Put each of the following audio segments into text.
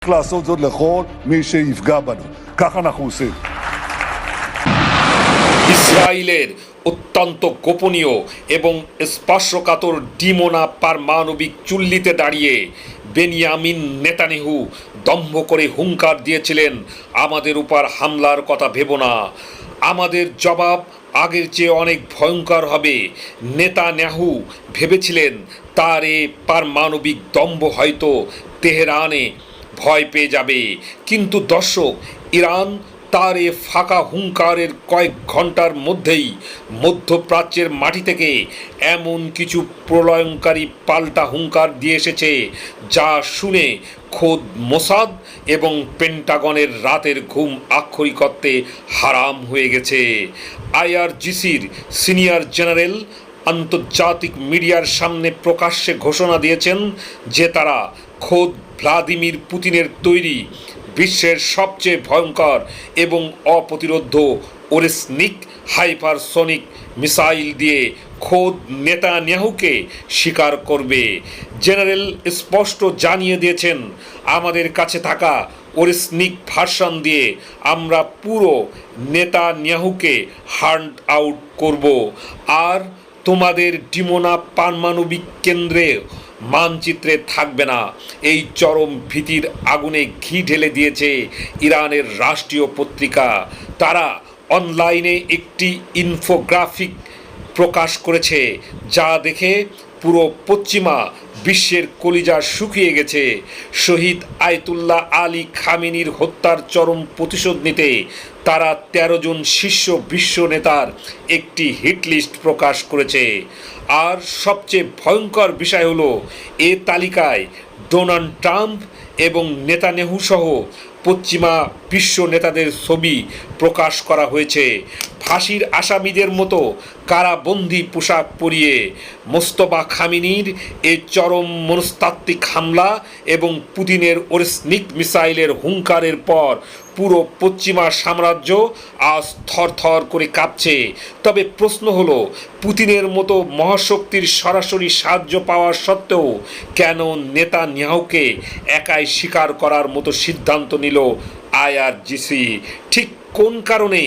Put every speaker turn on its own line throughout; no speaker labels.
לעשות זאת לכל מי שיפגע בנו. כך אנחנו עושים.
ইসরায়েলের অত্যন্ত গোপনীয় এবং স্পর্শকাতর ডিমোনা পারমাণবিক চুল্লিতে দাঁড়িয়ে বেনিয়ামিন নেতানিয়াহু দম্ভ করে হুঙ্কার দিয়েছিলেন, আমাদের উপর হামলার কথা ভেবো না, আমাদের জবাব আগের চেয়ে অনেক ভয়ঙ্কর হবে। নেতানিয়াহু ভেবেছিলেন তার এ পারমাণবিক দম্ভ হয়তো তেহরানে ভয় পেয়ে যাবে, কিন্তু দর্শক, ইরান তার এ ফাঁকা হুঙ্কারের কয়েক ঘন্টার মধ্যেই মধ্যপ্রাচ্যের মাটি থেকে এমন কিছু প্রলয়ঙ্কারী পাল্টা হুঙ্কার দিয়ে এসেছে যা শুনে খোদ মোসাদ এবং পেন্টাগনের রাতের ঘুম আক্ষরিক অর্থে হারাম হয়ে গেছে। আইআরজিসির সিনিয়র জেনারেল আন্তর্জাতিক মিডিয়ার সামনে প্রকাশ্যে ঘোষণা দিয়েছেন যে তারা খোদ ভ্লাদিমির পুতিনের তৈরি বিশ্বের সবচেয়ে ভয়ঙ্কর এবং অপ্রতিরোধ্য ওরেসনিক হাইপারসনিক মিসাইল দিয়ে খোদ নেতানিয়াহুকে শিকার করবে। জেনারেল স্পষ্ট জানিয়ে দিয়েছেন, আমাদের কাছে থাকা ওরেসনিক ভার্সন দিয়ে আমরা পুরো নেতানিয়াহুকে হান্ট আউট করব, আর তোমাদের ডিমোনা পারমাণবিক কেন্দ্রে মানচিত্রে থাকবে না। এই চরম ভীতির আগুনে ঘি ঢেলে দিয়েছে ইরানের রাষ্ট্রীয় পত্রিকা। তারা অনলাইনে একটি ইনফোগ্রাফিক প্রকাশ করেছে যা দেখে পুরো পশ্চিমা বিশ্বের কলিজা শুকিয়ে গেছে। শহীদ আয়াতুল্লাহ আলী খামেনির হত্যার চরম প্রতিশোধ নিতে তারা 13 জন শীর্ষ বিশ্ব নেতার একটি হিটলিস্ট প্রকাশ করেছে। আর সবচেয়ে ভয়ঙ্কর বিষয় হলো এ তালিকায় ডোনাল্ড ট্রাম্প এবং নেতানিয়াহু সহ পশ্চিমা বিশ্ব নেতাদের ছবি প্রকাশ করা হয়েছে। ফাঁসির আসামিদের মতো কারাবন্দী পোশাক পরিয়ে মোস্তফা খামেনির এই চরম মনস্তাত্ত্বিক হামলা এবং পুতিনের ওরেসনিক মিসাইলের হুঙ্কারের পর পুরো পশ্চিমা সাম্রাজ্য আজ থরথর করে কাঁপছে। তবে প্রশ্ন হলো, পুতিনের মতো মহাশক্তির সরাসরি সাহায্য পাওয়ার সত্ত্বেও কেন নেতানিয়াহুকে একাই স্বীকার করার মতো সিদ্ধান্ত নিল আইআরজিসি? ঠিক কোন কারণে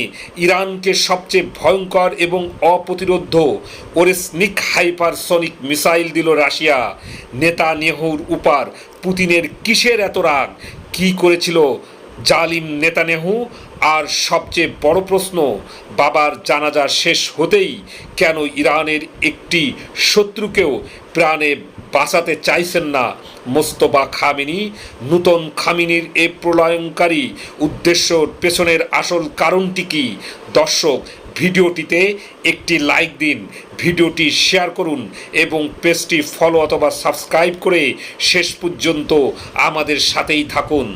ইরানকে সবচেয়ে ভয়ঙ্কর এবং অপ্রতিরোধ্য ওরেসনিক হাইপারসনিক মিসাইল দিল রাশিয়া? নেতানিয়াহুর উপর পুতিনের কিসের এত রাগ? কী করেছিল জালিম নেতানিয়াহু? আর সবচেয়ে বড় প্রশ্ন, বাবার জানাজা শেষ হতেই কেন ইরানের একটি শত্রুকেও প্রাণে বাঁচাতে চাইছেন না মোস্তফা খামেনি? নূতন খামেনির এ প্রলয়ঙ্কারী উদ্দেশ্যর পেছনের আসল কারণটি কি? দর্শক, ভিডিওটিতে একটি লাইক দিন, ভিডিওটি শেয়ার করুন এবং পেজটি ফলো অথবা সাবস্ক্রাইব করে শেষ পর্যন্ত আমাদের সাথেই থাকুন।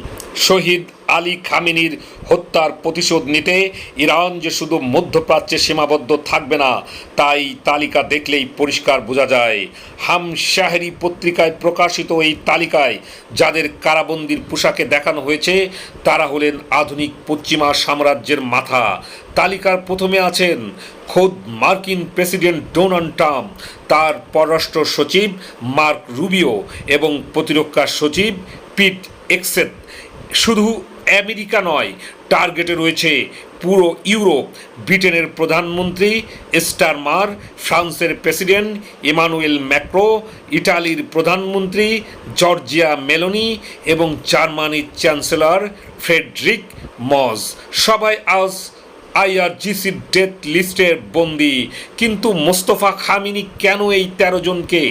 শহীদ আলী খামেনির হত্যার প্রতিশোধ নিতে ইরান যে শুধু মধ্যপ্রাচ্যে সীমাবদ্ধ থাকবে না, তাই তালিকা দেখলেই পরিষ্কার বোঝা যায়। হামশাহরি পত্রিকায় প্রকাশিত এই তালিকায় যাদের কারাবন্দির পোশাকে দেখানো হয়েছে তারা হলেন আধুনিক পশ্চিমা সাম্রাজ্যের মাথা। তালিকার প্রথমে আছেন খোদ মার্কিন প্রেসিডেন্ট ডোনাল্ড ট্রাম্প, তার পররাষ্ট্র সচিব মার্ক রুবিও এবং প্রতিরক্ষা সচিব পিট হেগসেথ। শুধু আমেরিকা নয়, টার্গেটে রয়েছে পুরো ইউরোপ। ব্রিটেনের প্রধানমন্ত্রী স্টারমার, ফ্রান্সের প্রেসিডেন্ট ইমানুয়েল ম্যাক্রো, ইটালির প্রধানমন্ত্রী জর্জিয়া মেলোনি এবং জার্মানির চ্যান্সেলর ফ্রেডরিক মজ। সবাই আজ আইআরজিসির ডেথ লিস্টের বন্দি। কিন্তু মোস্তফা খামেনি কেন এই 13 জনকে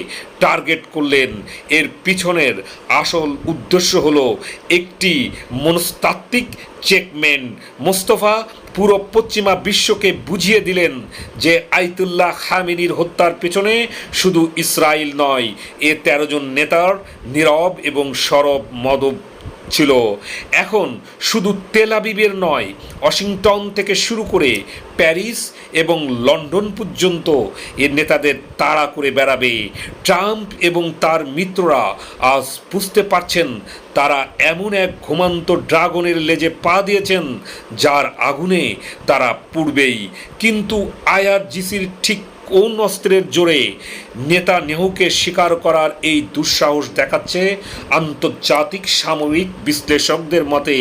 টার্গেট করলেন? এর পিছনের আসল উদ্দেশ্য হলো একটি মনস্তাত্ত্বিক চেকমেন্ট। মোস্তফা পুরো পশ্চিমা বিশ্বকে বুঝিয়ে দিলেন যে আয়াতুল্লাহ খামেনির হত্যার পেছনে শুধু ইসরায়েল নয়, এ 13 জন নেতার নীরব এবং সরব মদত ছিল। এখন শুধু তেল আবিবের নয়, ওয়াশিংটন থেকে শুরু করে প্যারিস এবং লন্ডন পর্যন্ত এর নেতাদের তাড়া করে বেড়াবে। ট্রাম্প এবং তার মিত্ররা আজ বুঝতে পারছেন তারা এমন এক ঘুমন্ত ড্রাগনের লেজে পা দিয়েছেন যার আগুনে তারা পুড়বেই। কিন্তু আইআরজিসির ঠিক কোন অস্ত্রের জোরে নেতানিয়াহুকে স্বীকার করার এই দুঃসাহস দেখাচ্ছে? আন্তর্জাতিক সামরিক বিশ্লেষকদের মতে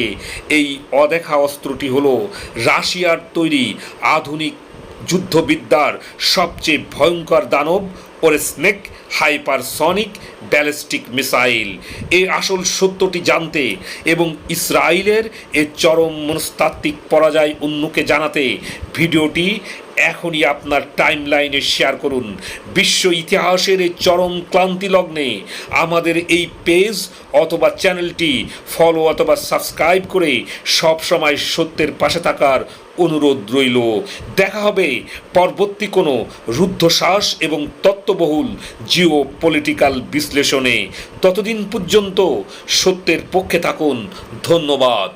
এই অদেখা অস্ত্রটি হলো রাশিয়ার তৈরি আধুনিক যুদ্ধবিদ্যার সবচেয়ে ভয়ঙ্কর দানব ওর স্নেক হাইপারসনিক ব্যালিস্টিক মিসাইল। এই আসল সত্যটি জানতে এবং ইসরায়েলের এই চরম মনস্তাত্ত্বিক পরাজয় অন্যকে জানাতে ভিডিওটি এখনই আপনার টাইমলাইনে শেয়ার করুন। বিশ্ব ইতিহাসের এই চরম ক্লান্তি লগ্নে আমাদের এই পেজ অথবা চ্যানেলটি ফলো অথবা সাবস্ক্রাইব করে সব সময় সত্যের পাশে থাকার অনুরোধ রইল। দেখা হবে পরবর্তী কোনো রুদ্ধশ্বাস এবং তত্ত্ববহুল জিও পলিটিক্যাল বিশ্লেষণে। ততদিন পর্যন্ত সত্যের পক্ষে থাকুন। ধন্যবাদ।